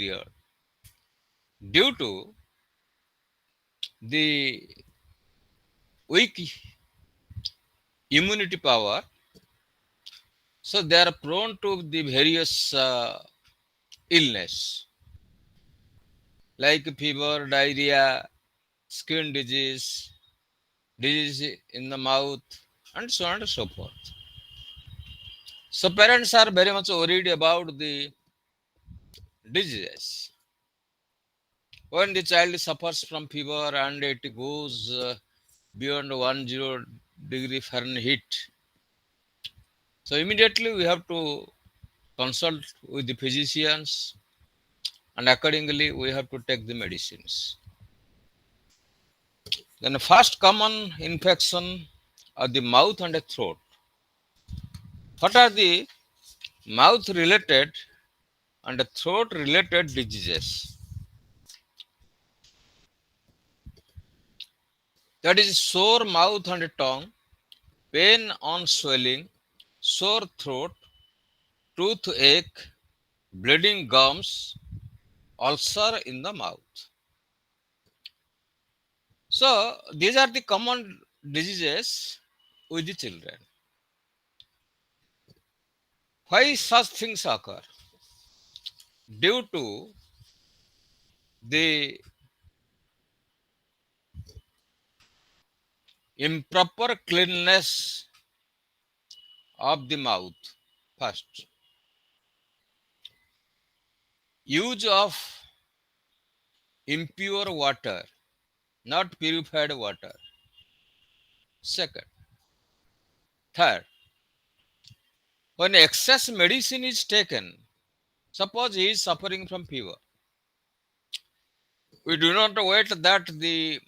period due to the weak immunity power. So they are prone to the various illness like fever, diarrhea, skin disease, disease in the mouth, and so on and so forth. So parents are very much worried about the diseases. When the child suffers from fever and it goes beyond 10 degree Fahrenheit, so immediately we have to consult with the physicians and accordingly we have to take the medicines. Then the first common infection of the mouth and the throat. What are the mouth related and the throat related diseases? That is sore mouth and tongue, pain on swelling, sore throat, toothache, bleeding gums, ulcer in the mouth. So these are the common diseases with the children. Why such things occur? Due to the improper cleanliness of the mouth. First, use of impure water, not purified water. Second, third, when excess medicine is taken, suppose he is suffering from fever, we do not wait that the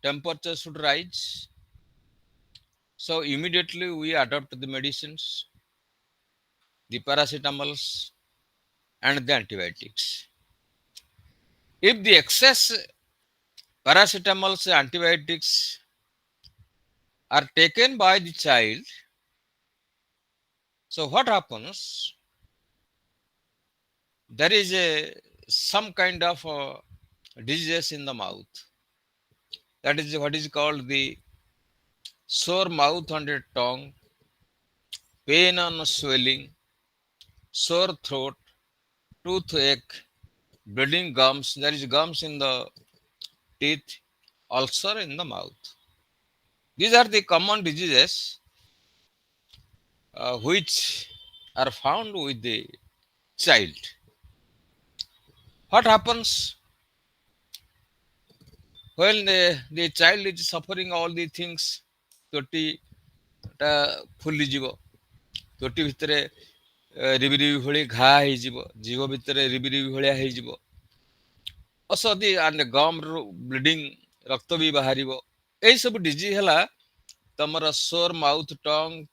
temperature should rise. So immediately we adopt the medicines, the paracetamols and the antibiotics. If the excess paracetamols and antibiotics are taken by the child, so what happens? There is some kind of disease in the mouth. That is what is called the sore mouth and tongue, pain and swelling, sore throat, toothache, bleeding gums. There is gums in the teeth, ulcer in the mouth. These are the common diseases which are found with the child. What happens when the child is suffering all these things? Toti ଫୁଲିଯିବ, ତୋଟି ଭିତରେ ରିବି ରିବି ଭଳି ଘା ହେଇଯିବ, ଜିଭ ଭିତରେ ରିବି ରିବି ଭଳିଆ ହେଇଯିବ, ଅସଦି ଗମ୍ରୁ bleeding, ରକ୍ତ ବି ବାହାରିବ। ଏଇସବୁ ଡିଜିଜ୍ ହେଲା ତମର ସୋର୍ mouth Tong,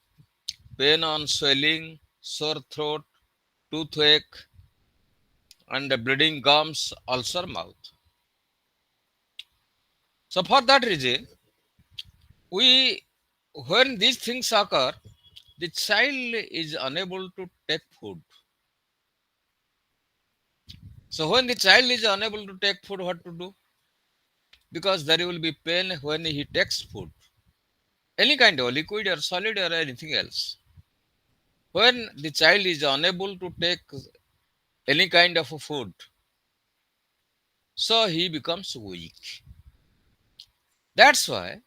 pain on swelling, sore throat, toothache, and bleeding gums, ulcer mouth. So for that reason, when these things occur, the child is unable to take food. So when the child is unable to take food, what to do? Because there will be pain when he takes food, any kind of liquid or solid or anything else. When the child is unable to take any kind of food, so he becomes weak. That's why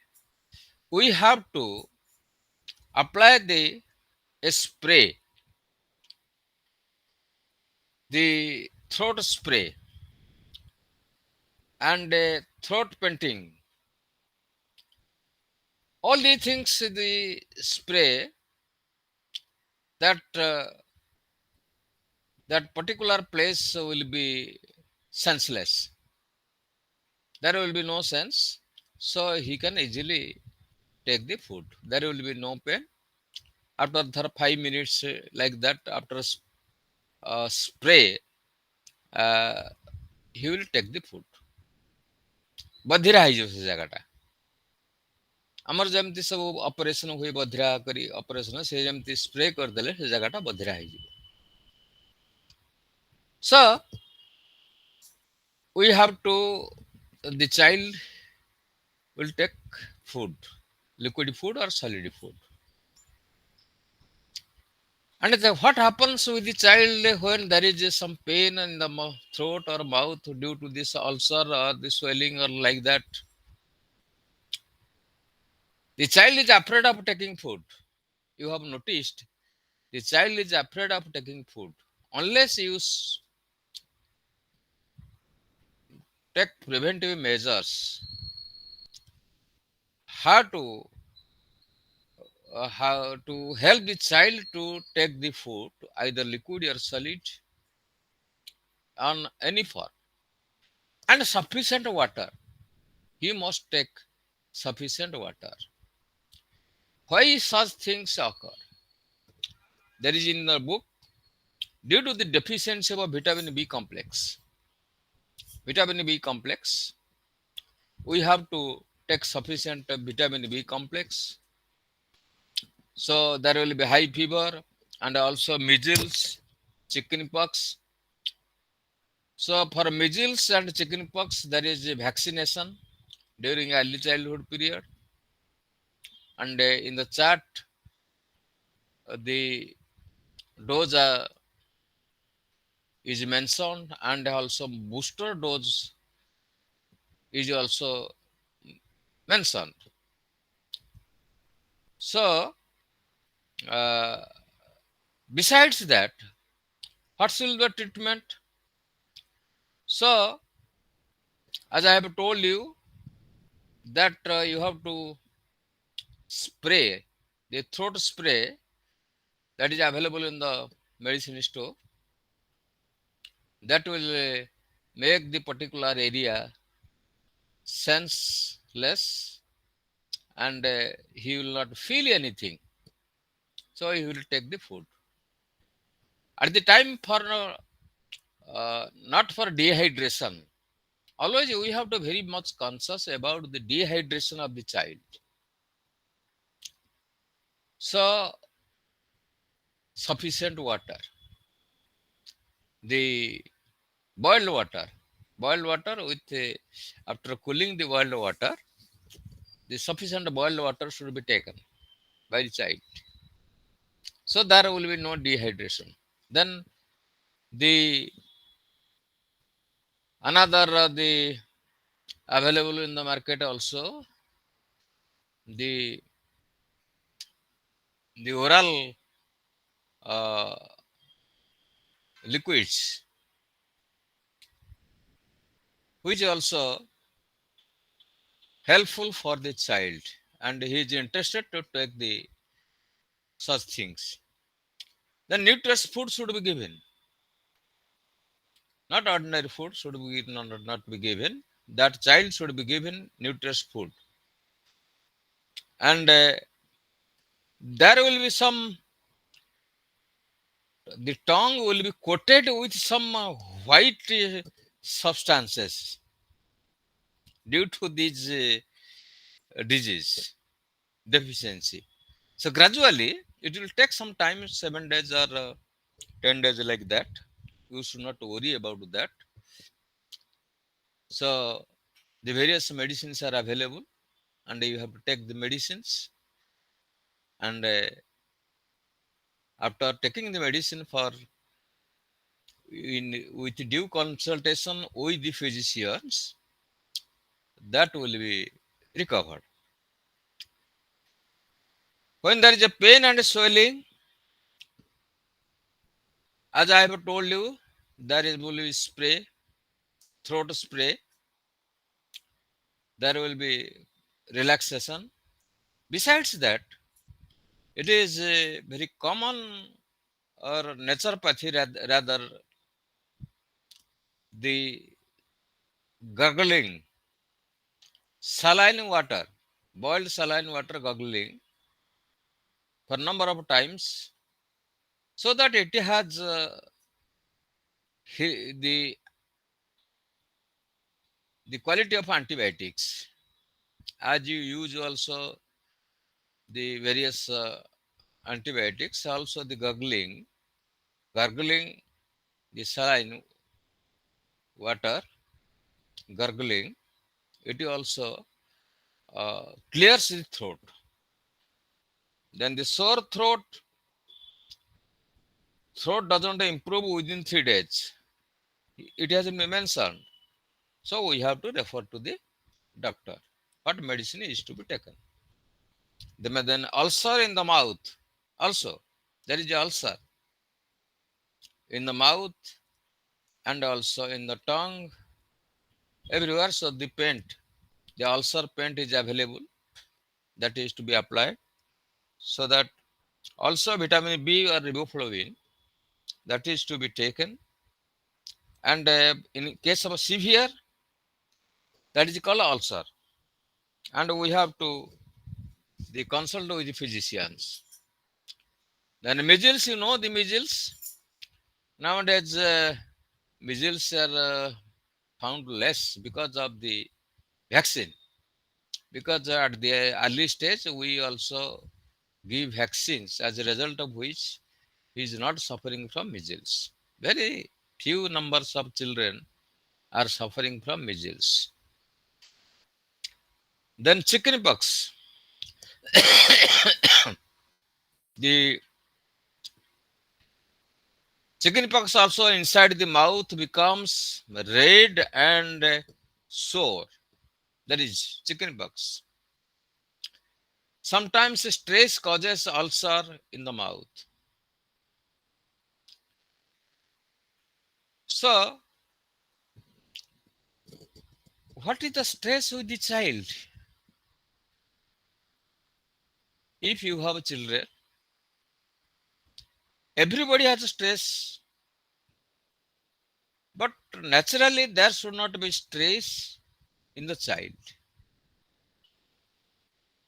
we have to apply the spray, the throat spray and throat painting. All these things, the spray, that particular place will be senseless. There will be no sense, so he can easily take the food. There will be no pain. After 5 minutes like that, after spray, he will take the food. बधिरा ହେଇଯିବ ସେ ଜାଗାଟା। ଆମର ଯେମିତି ସବୁ operation ହୁଏ ବଧିରା କରି operation, ସେ ଯେମିତି ସ୍ପ୍ରେ କରିଦେଲେ ସେ ଜାଗାଟା ବଧିରା ହେଇଯିବ। So we have to, the child will take food, liquid food or solid food. And what happens with the child when there is some pain in the throat or mouth due to this ulcer or the swelling or like that? The child is afraid of taking food. You have noticed the child is afraid of taking food. Unless you take preventive measures, how to how to help the child to take the food, either liquid or solid, on any form, and sufficient water. He must take sufficient water. Why such things occur? There is in the book, due to the deficiency of vitamin B complex. Vitamin B complex, we have to take sufficient vitamin B complex. So there will be high fever and also measles, chickenpox. So for measles and chickenpox, there is a vaccination during early childhood period. And in the chart, the dose is mentioned, and also booster dose is also mentioned. So uh, besides that, what will the treatment? So as I have told you that you have to spray the throat spray that is available in the medicine store, that will make the particular area senseless, and he will not feel anything, so he will take the food at the time for not for dehydration. Always we have to very much conscious about the dehydration of the child. So sufficient water, the boiled water, with after cooling the boiled water, the sufficient boiled water should be taken by the child, so there will be no dehydration. Then the another the available in the market also, the oral uh, liquids, which also helpful for the child, and he is interested to take the such things. The nutritious food should be given, not ordinary food should be not be given. That child should be given nutritious food, and there will be some, the tongue will be coated with some white substances due to this disease deficiency. So gradually it will take some time, 7 days or 10 days like that. You should not worry about that. So the various medicines are available, and you have to take the medicines, and after taking the medicine for in with due consultation with the physicians, that will be recovered. When there is a pain and swelling, as I have told you, there is will be spray, throat spray, there will be relaxation. Besides that, it is very common or naturopathy, rather the gargling, saline water, boiled saline water gargling for number of times, so that it has the quality of antibiotics. As you use also the various antibiotics, also the gargling the saline water, Gurgling, it also clears the throat. Then the sore throat doesn't improve within 3 days. It has been mentioned. So we have to refer to the doctor. What medicine is to be taken? Then ulcer in the mouth. Also, there is a ulcer in the mouth and also in the tongue, everywhere. So the ulcer paint is available. That is to be applied. So that also vitamin B or riboflavin, that is to be taken. And in case of a severe, that is called ulcer. And we have to the consult with the physicians. Then measles, you know the measles. Nowadays, measles are found less because of the vaccine. Because at the early stage, we also give vaccines, as a result of which he is not suffering from measles. Very few numbers of children are suffering from measles. Then chickenpox. The chickenpox also inside the mouth becomes red and sore. That is chickenpox. Sometimes stress causes ulcer in the mouth. So, what is the stress with the child? If you have children, everybody has stress, but naturally there should not be stress in the child.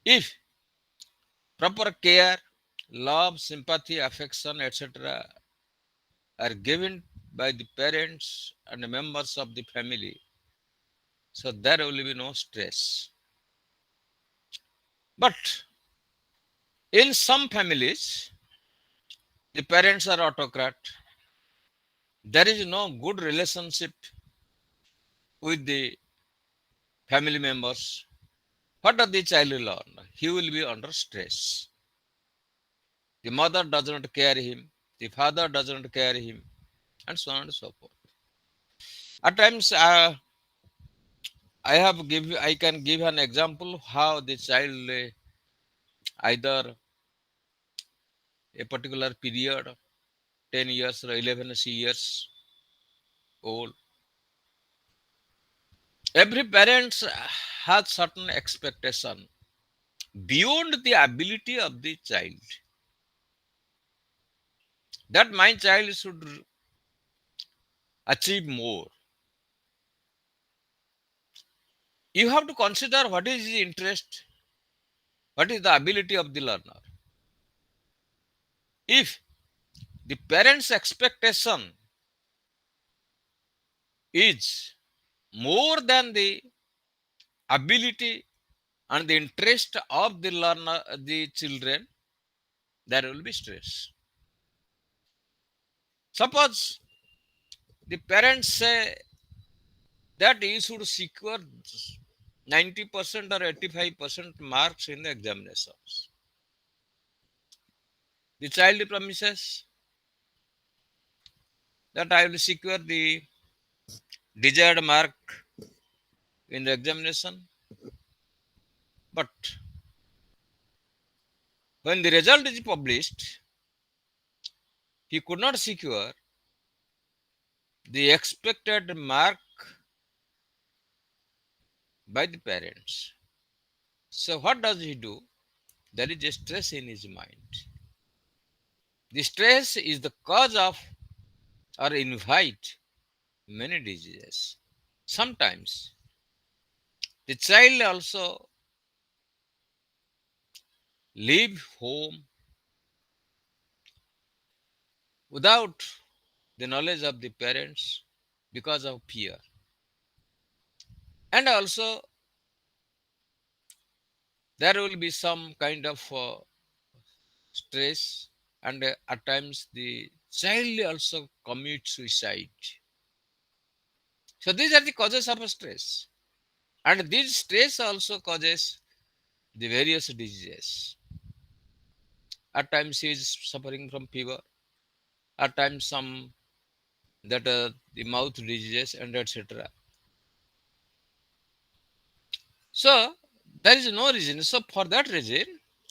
If proper care, love, sympathy, affection, etc., are given by the parents and members of the family, so there will be no stress. But in some families, the parents are autocrat. There is no good relationship with the family members. What does the child learn? He will be under stress. The mother doesn't care him, the father doesn't care him, and so on and so forth. At times, I can give an example how the child either a particular period, 10 years or 11 years old. Every parent has certain expectation beyond the ability of the child. That my child should achieve more. You have to consider what is his interest, what is the ability of the learner. If the parent's expectation is more than the ability and the interest of the learner, the children, there will be stress. Suppose the parents say that you should secure 90% or 85% marks in the examinations. The child promises that I will secure the desired mark in the examination. But when the result is published, he could not secure the expected mark by the parents. So what does he do? There is a stress in his mind. The stress is the cause of or invite many diseases. Sometimes the child also leave home without the knowledge of the parents because of fear. And also there will be some kind of stress, and at times the child also commits suicide. So these are the causes of stress. And this stress also causes the various diseases. At times he is suffering from fever. At times some that the mouth diseases and etc. So there is no reason. So for that reason,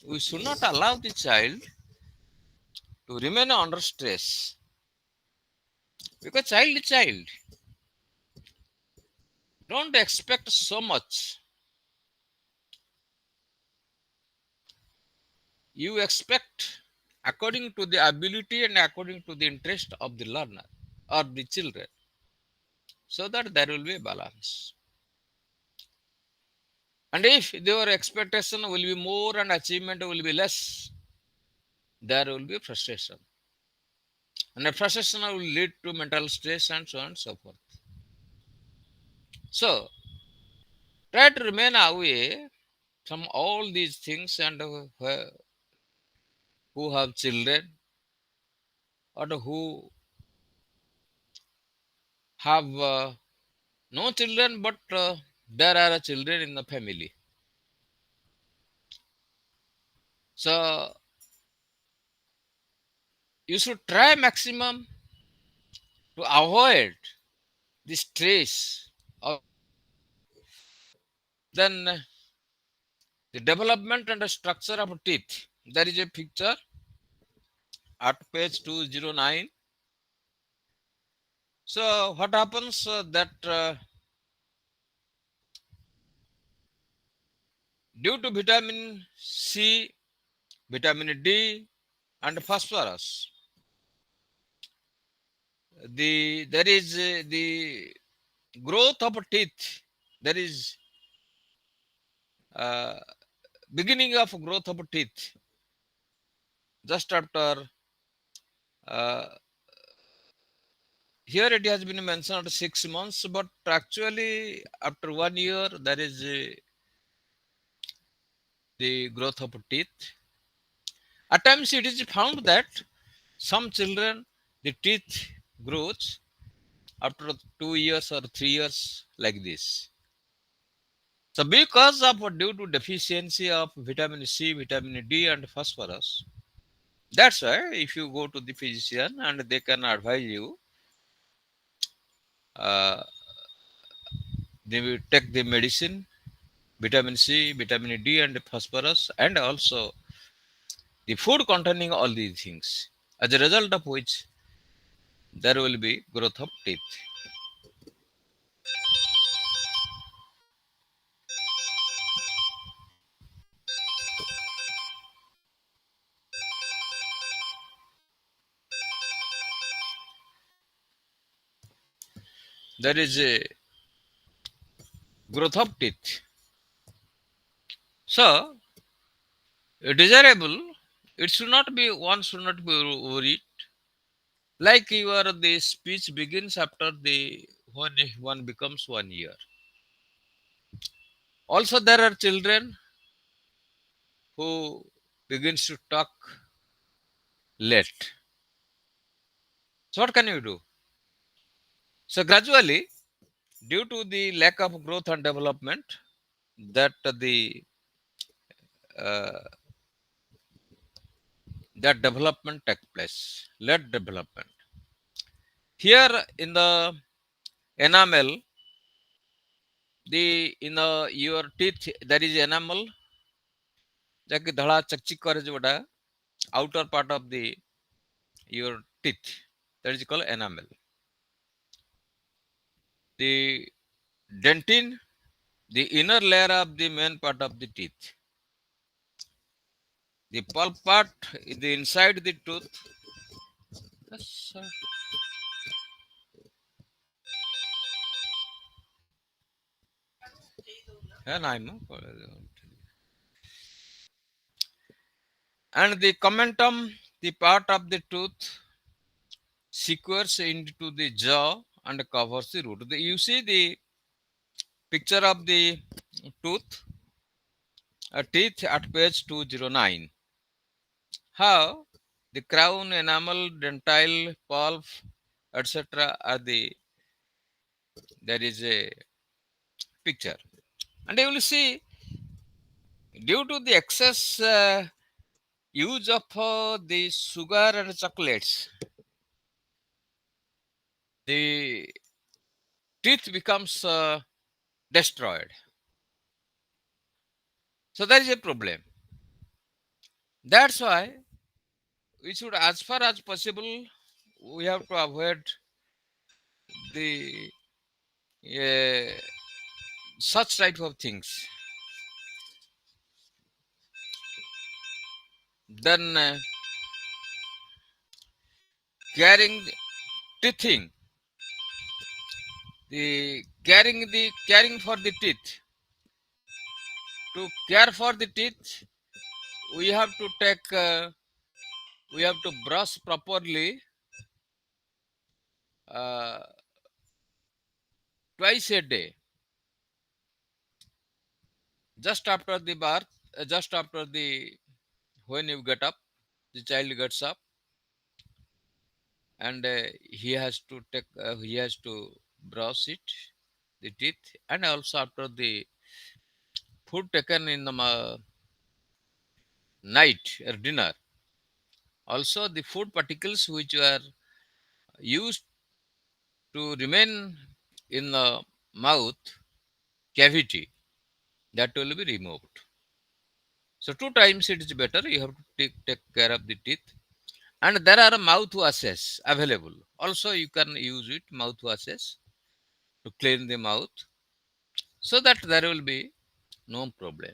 we should not allow the child to remain under stress because child is child. Don't expect so much. You expect according to the ability and according to the interest of the learner or the children, so that there will be a balance. And if your expectation will be more and achievement will be less, there will be frustration. And the frustration will lead to mental stress and so on and so forth. So try to remain away from all these things and who have children or who have no children but there are children in the family. So you should try maximum to avoid the stress of then the development and the structure of teeth. There is a picture at page 209. So what happens that due to vitamin C, vitamin D, and phosphorus, there is the growth of teeth. There is uh, beginning of growth of teeth just after uh, here it has been mentioned 6 months, but actually after 1 year there is the growth of teeth. At times it is found that some children the teeth grows after 2 years or 3 years like this. So because of due to deficiency of vitamin C, vitamin D, and phosphorus, that's why if you go to the physician and they can advise you, uh, they will take the medicine, vitamin C, vitamin D, and phosphorus, and also the food containing all these things. As a result of which, there will be growth of teeth. There is a growth of teeth. So, desirable, it should not be one should not be worried. Like your the speech begins after the when one becomes 1 year. Also, there are children who begins to talk late. So, what can you do? So, gradually, due to the lack of growth and development, that uh, that development take place. Late development. Here in the enamel, the in the your teeth there is enamel. जाके धड़ा चकचिक करे जोड़ा outer part of the your teeth that is called enamel. The dentin, the inner layer of the main part of the teeth. The pulp part, the inside the tooth. Yes, and the commentum, the part of the tooth, sequers into the jaw and covers the root. You see the picture of the tooth, teeth at page 209. How the crown, enamel, dentile, pulp, etc. are the there is a picture, and you will see due to the excess use of the sugar and chocolates, the teeth becomes destroyed. So there is a problem. That's why we should, as far as possible, we have to avoid the uh, such type of things. Then carrying teething, the caring for the teeth. To care for the teeth, we have to take we have to brush properly uh, twice a day, just after the birth, just after the when you get up, the child gets up, and he has to brush it, the teeth, and also after the food taken in the night or dinner, also the food particles which were used to remain in the mouth cavity, that will be removed. So two times it is better. You have to take care of the teeth. And there are mouthwashes available. Also, you can use it, mouthwashes, to clean the mouth, so that there will be no problem.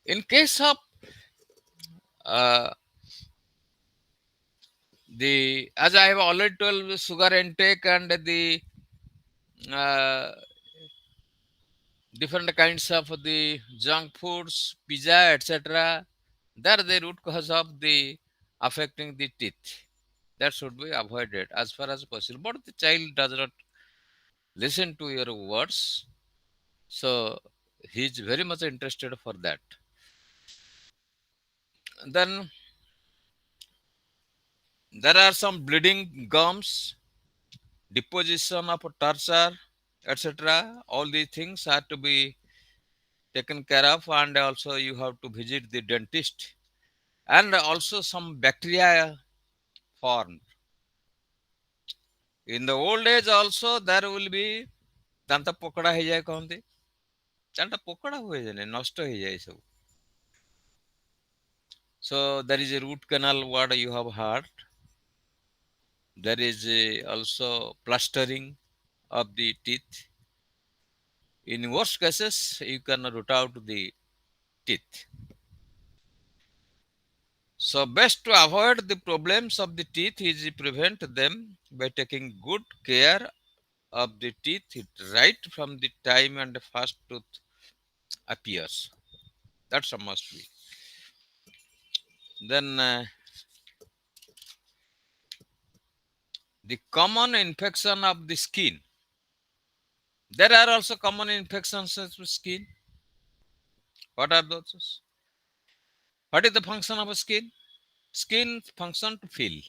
In case of uh, as I have already told, sugar intake and the uh, different kinds of the junk foods, pizza, etc. They are the root cause of the affecting the teeth. That should be avoided as far as possible. But the child does not listen to your words, so he is very much interested for that. Then there are some bleeding gums, deposition of torture, etc. All these things are to be taken care of, and also you have to visit the dentist. And also some bacteria formed. In the old age also there will be ଦାନ୍ତ ପୋକଡା ହେଇଯାଏ କହନ୍ତି, ଦାନ୍ତ ପୋକଡା ହୁଏ ଯେ ନଷ୍ଟ ହେଇଯାଏ ସବୁ. So there is a root canal what you have heard. There is also plastering of the teeth. In worst cases, you can root out the teeth. So best to avoid the problems of the teeth is prevent them by taking good care of the teeth right from the time and the first tooth appears. That's a must be. Then the common infection of the skin. There are also common infections of the skin. What are those? What is the function of a skin? Skin function to feel.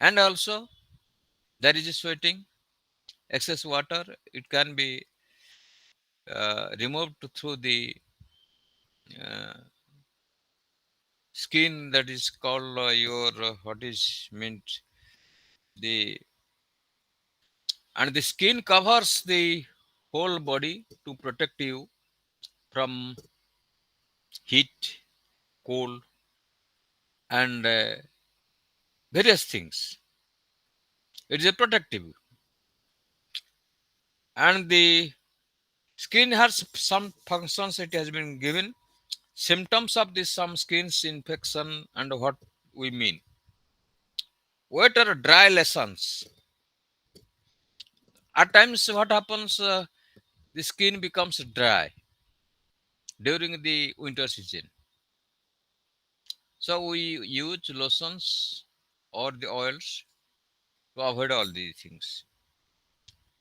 And also there is sweating, excess water. It can be removed through the uh, skin, that is called your what is meant the, and the skin covers the whole body to protect you from heat, cold, and various things. It is a protective, and the skin has some functions. It has been given symptoms of this some skin's infection and what we mean. Wet or dry lesions. At times, what happens? The skin becomes dry during the winter season. So we use lotions or the oils to avoid all these things.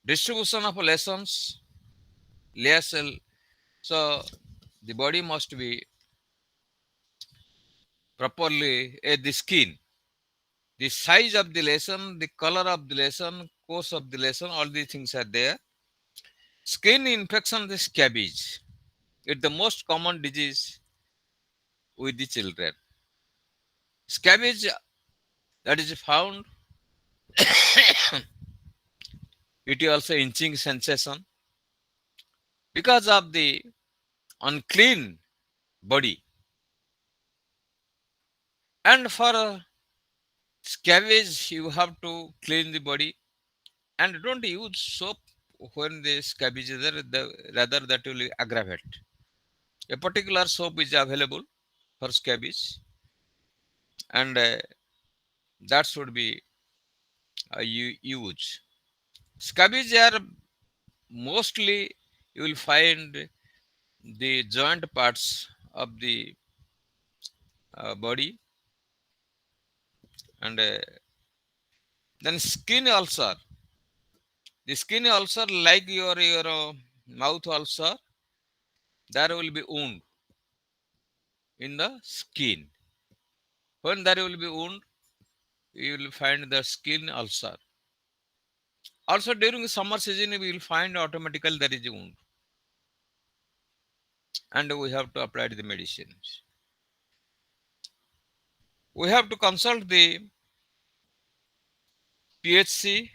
Distribution of lesions, layers. So the body must be properly the skin. The size of the lesion, the color of the lesion course of the lesson. All these things are there. Skin infection, the scabies. It's the most common disease with the children. Scabies that is found, it is also itching sensation because of the unclean body. And for scabies, you have to clean the body and don't use soap when the scabies is there. Rather, that will aggravate. A particular soap is available for scabies, and that should be used. Scabies are mostly, you will find the joint parts of the body, and then skin ulcer. The skin ulcer, like your mouth ulcer, there will be wound in the skin. When there will be wound, you will find the skin ulcer. Also during summer season, we will find automatically there is a wound, and we have to apply the medicines. We have to consult the PHC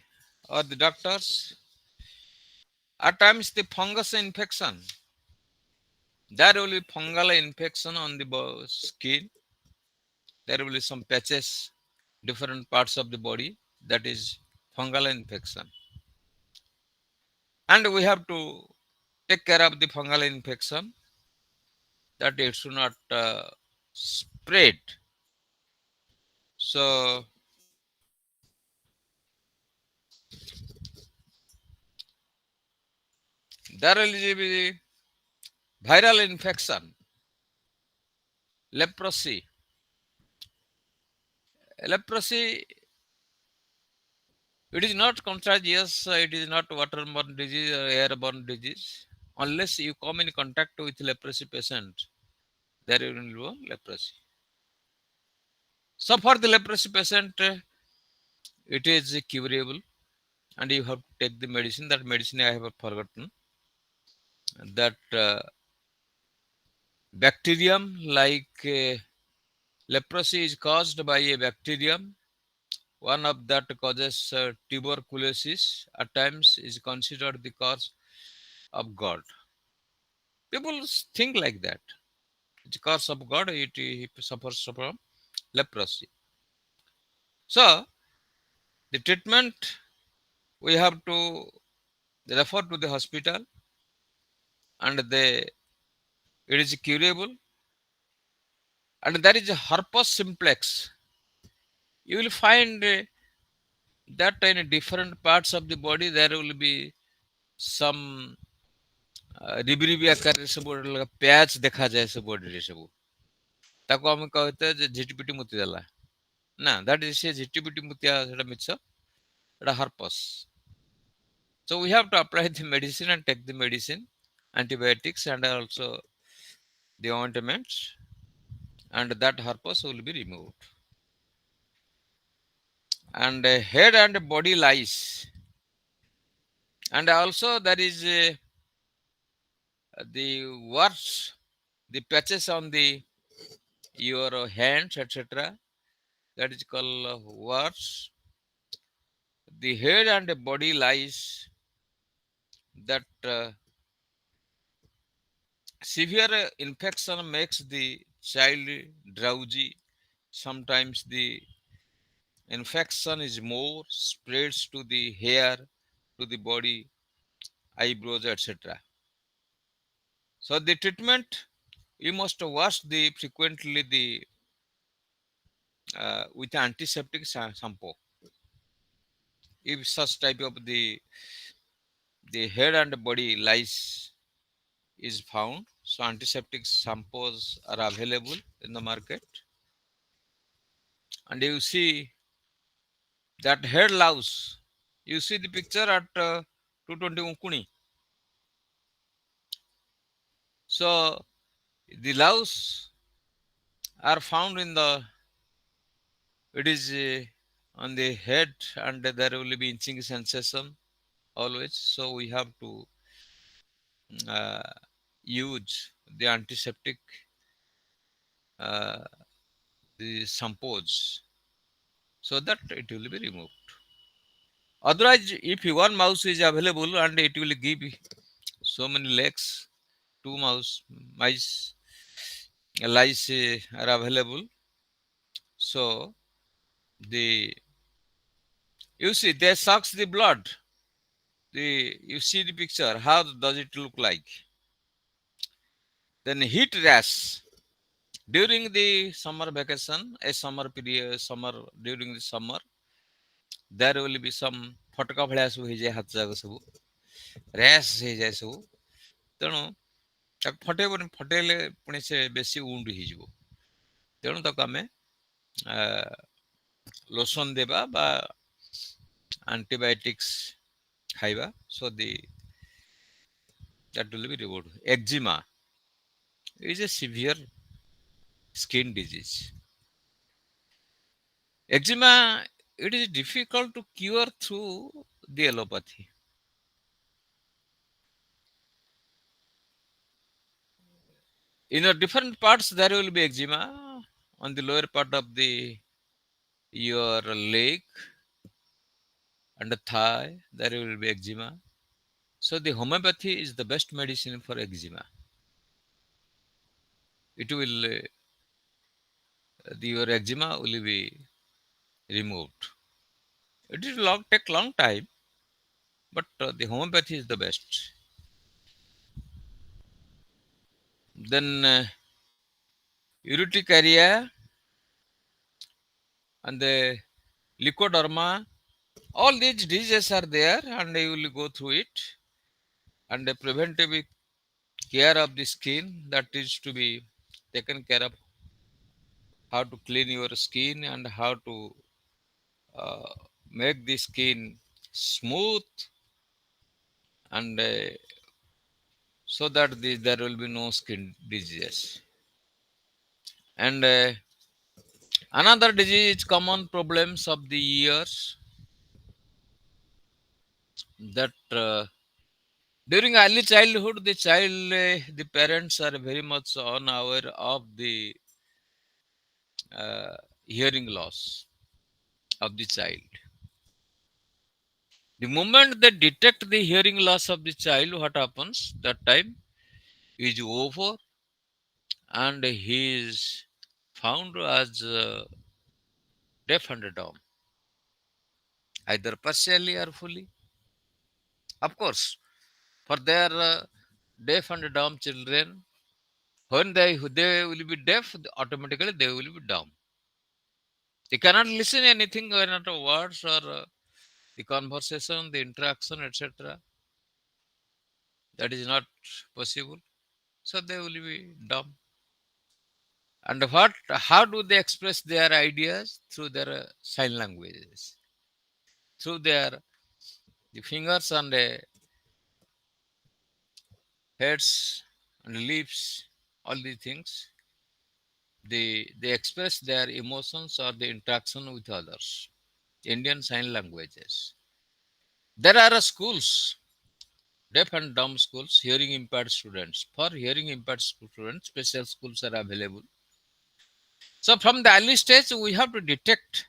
or the doctors. At times, the fungus infection, there will be fungal infection on the skin. There will be some patches, different parts of the body, that is fungal infection. And we have to take care of the fungal infection that it should not spread. So there will be viral infection, leprosy. Leprosy, it is not contagious, it is not waterborne disease or airborne disease. Unless you come in contact with leprosy patient, there will be leprosy. So for the leprosy patient, it is curable, and you have to take the medicine. That medicine I have forgotten. That bacterium, like leprosy is caused by a bacterium. One of that causes tuberculosis. At times is considered the cause of God. People think like that. It's cause of God. He suffers from leprosy. So the treatment, we have to refer to the hospital, and it is curable. And there is a herpes simplex. You will find that in different parts of the body there will be some रिबिरिबी आकार सब patch देखा जाए सब body रे सब ताको हम कहते जे झिटिपिटी मुति देला ना दैट इज से झिटिपिटी मुतिया सेटा मिछ एटा herpes so we have to apply the medicine and take the medicine antibiotics and also the ointments and that herpes will be removed and head and body lice and also there is the warts the patches on the your hands etc that is called warts the head and the body lice that severe infection makes the child drowsy sometimes the infection is more spreads to the hair to the body eyebrows etc so the treatment you must wash the frequently the with antiseptic shampoo if such type of the head and body lice is found so antiseptic shampoos are available in the market and you see that head louse you see the picture at 220 unkuni so the louse are found in the it is on the head, and there will be itching sensation always. So we have to uh, use the antiseptic, uh, the shampoos, so that it will be removed. Otherwise, if one mouse is available and it will give so many legs, two mouse mice lice are available. So the you see they sucks the blood. The you see the picture. How does it look like? Then heat rash during the summer vacation, a summer period, summer during the summer, there will be some ଫଟକା ଭଳିଆ ସବୁ ହେଇଯାଏ ହାତ ଯାକ ସବୁ ର୍ୟାସ୍ ହେଇଯାଏ ସବୁ ତେଣୁ ତାକୁ ଫଟେଇବନି ଫଟେଇଲେ ପୁଣି ସେ ବେଶୀ ଉଣ୍ଡ ହେଇଯିବ ତେଣୁ ତାକୁ ଆମେ ଲୋସନ ଦେବା ବା ଆଣ୍ଟିବାୟୋଟିକ୍ସ ଖାଇବା so the that will be removed. Eczema is a severe skin disease. Eczema, it is difficult to cure through the allopathy. In the different parts, there will be eczema. On the lower part of the your leg and the thigh, there will be eczema. So the homeopathy is the best medicine for eczema. It will your eczema will be removed. It will take long time, but the homeopathy is the best. Then urticaria and the leukoderma, all these diseases are there, and you will go through it. And the preventive care of the skin that is to be taken care of, how to clean your skin and how to uh, make the skin smooth and so that there will be no skin diseases. And another disease, common problems of the years, that during early childhood, the parents are very much unaware of the hearing loss of the child. The moment they detect the hearing loss of the child, what happens? That time is over, and he is found as deaf and dumb, either partially or fully. Of course, for their deaf and dumb children, when they will be deaf, automatically they will be dumb. They cannot listen anything, not words or the conversation, the interaction, etc. That is not possible. So they will be dumb. And how do they express their ideas? Through their sign languages, through their the fingers and heads and lips, all these things. They express their emotions or the interaction with others. Indian sign languages. There are schools, deaf and dumb schools, hearing impaired students. For hearing impaired students, special schools are available. So from the early stage, we have to detect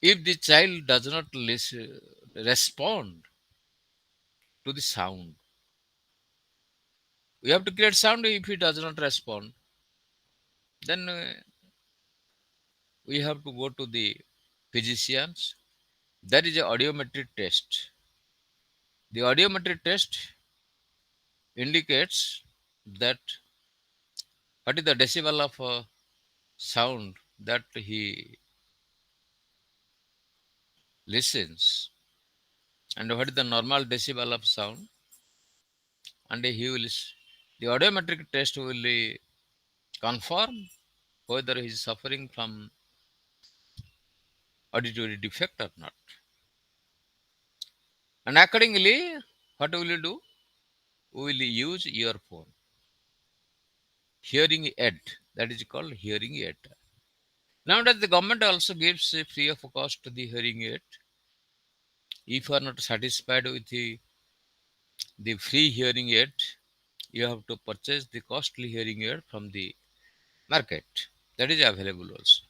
if the child does not respond to the sound. We have to create sound. If he does not respond, then we have to go to the physicians. There is a audiometric test. The audiometric test indicates that what is the decibel of sound that he listens and what is the normal decibel of sound, and the audiometric test will confirm whether he is suffering from auditory defect or not. And accordingly, what will you do? We will use earphone, hearing aid, that is called hearing aid. Nowadays, the government also gives a free of cost to the hearing aid. If you are not satisfied with the free hearing aid, you have to purchase the costly hearing aid from the market. That is available also.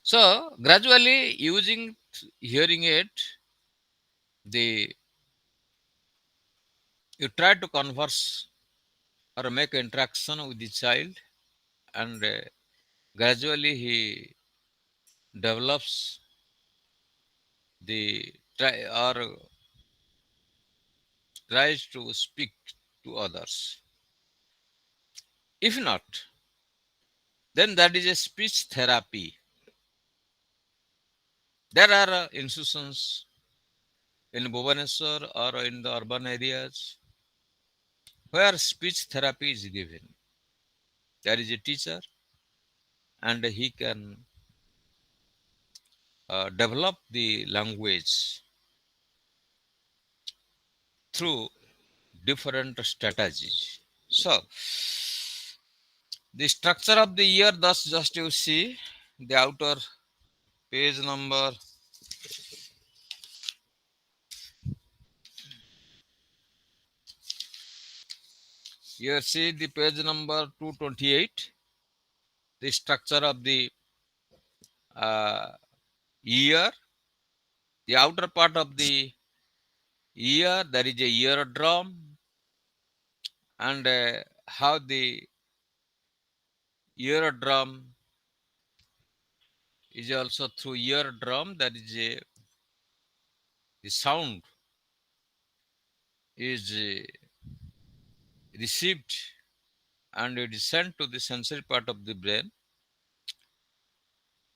So, gradually using hearing aid, the you try to converse or make interaction with the child, and gradually he develops the try or tries to speak to others. If not, then that is a speech therapy. There are institutions in Bhubaneswar or in the urban areas where speech therapy is given. There is a teacher, and he can develop the language through different strategies. So, the structure of the year, thus, just you see the outer page number. You see the page number 228, the structure of the uh, year. The outer part of the year, there is a ear drum, and how the ear drum is also through ear drum. That is the sound is received and it is sent to the sensory part of the brain.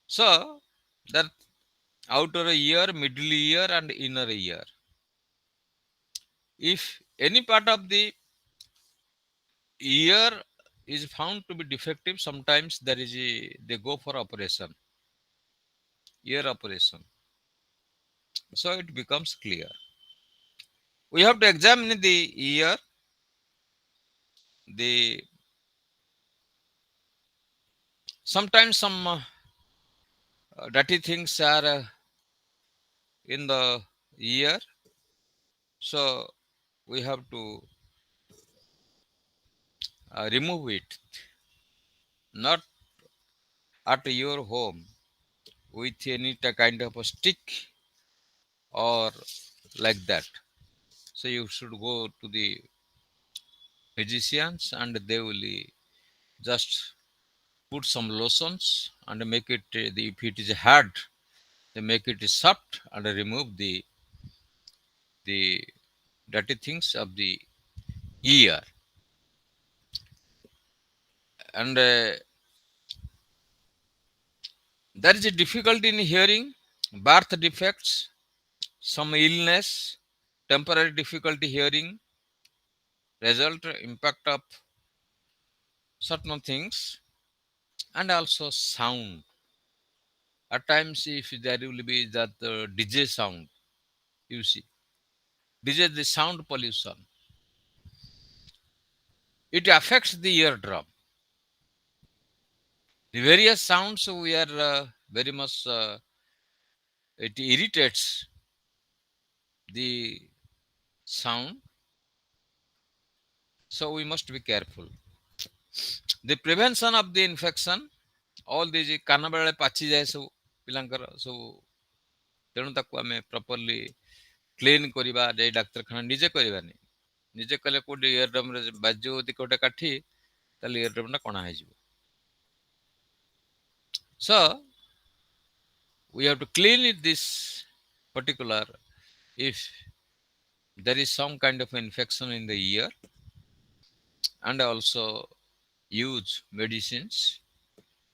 So that outer ear, middle ear, and inner ear. If any part of the ear is found to be defective, sometimes there is they go for operation, ear operation. So it becomes clear. We have to examine the ear. The sometimes some dirty things are in the ear, so we have to remove it, not at your home with any kind of a stick or like that. So you should go to the physicians, and they will just put some lotions and make it if it is hard, they make it soft and remove the dirty things of the ear. And there is a difficulty in hearing, birth defects, some illness, temporary difficulty hearing, result impact of certain things, and also sound. At times, if there will be that DJ sound, you see, DJ the sound pollution, it affects the eardrum. The various sounds we are very much it irritates the sound, so we must be careful. The prevention of the infection, all these କାନ ବେଳେ ପାଚି ଯାଏ ସବୁ ପିଲାଙ୍କର ସବୁ, ତେଣୁ ତାକୁ ଆମେ ପ୍ରପରଲି କ୍ଲିନ୍ କରିବା, ଯାଇ ଡାକ୍ତରଖାନା ନିଜେ କରିବାନି। ନିଜେ କଲେ କୋଉଠି ଇୟରଡ୍ରମରେ ବାଜିବ ଯଦି ଗୋଟେ କାଠି, ତାହେଲେ ଇୟରଡ୍ରମଟା କଣା ହେଇଯିବ। So we have to clean it this particular, if there is some kind of infection in the ear, and also use medicines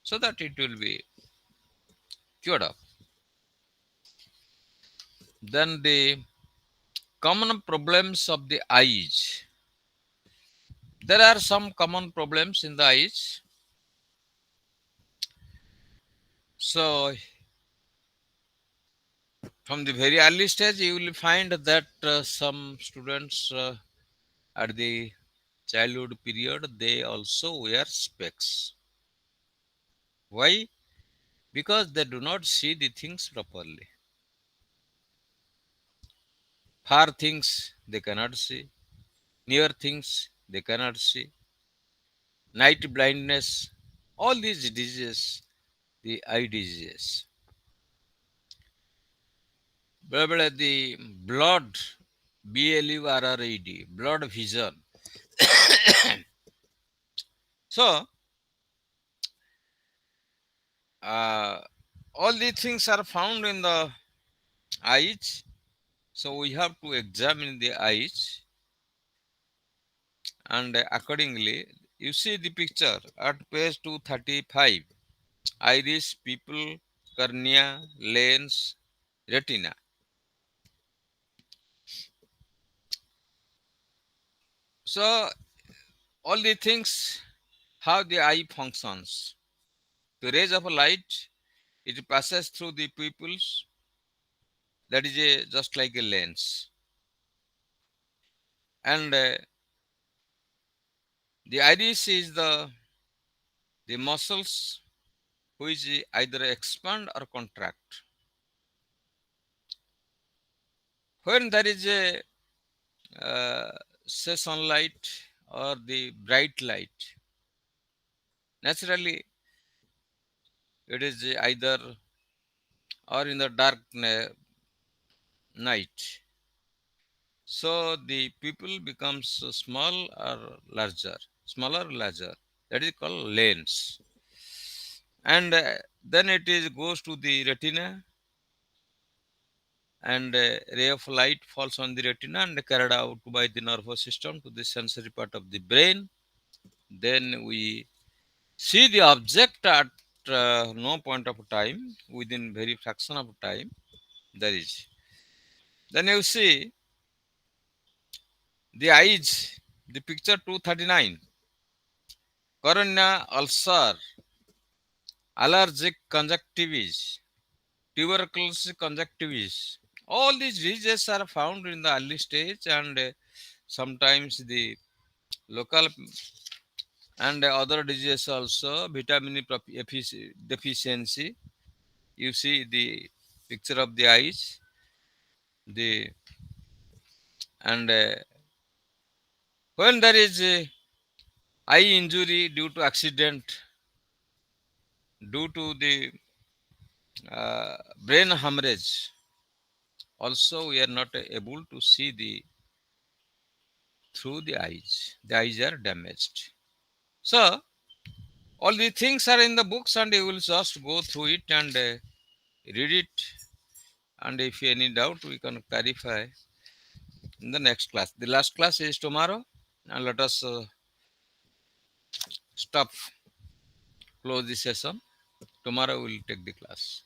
so that it will be cured up. Then the common problems of the eyes. There are some common problems in the eyes. So from the very early stage, you will find that some students at the childhood period, they also wear specs. Why? Because they do not see the things properly. Far things they cannot see, near things they cannot see, night blindness, all these diseases, the eye diseases. The blood, BLURRED, blood vision. So, uh, all these things are found in the eyes. So, we have to examine the eyes, and accordingly, you see the picture at page 235, iris, pupil, cornea, lens, retina. So, all the things, how the eye functions. The rays of light, it passes through the pupils, that is just like a lens. And the iris is the muscles which either expand or contract. When there is a uh, say sunlight or the bright light, naturally it is either or in the dark night. So the pupil becomes small or larger, smaller or larger. That is called lens. And then it is goes to the retina, and ray of light falls on the retina and carried out by the nervous system to the sensory part of the brain. Then we see the object at no point of time, within very fraction of time. There is. Then you see the eyes, the picture 239, cornea ulcer, allergic conjunctivitis, tuberculosis conjunctivitis. All these diseases are found in the early stage, and sometimes the local and other diseases also, vitamin deficiency. You see the picture of the eyes, the and when there is a eye injury due to accident, due to the brain hemorrhage, also we are not able to see the through the eyes. The eyes are damaged. So all the things are in the books, and you will just go through it and read it. And if any doubt, we can clarify in the next class. The last class is tomorrow, and let us stop, close the session. Tomorrow we will take the class.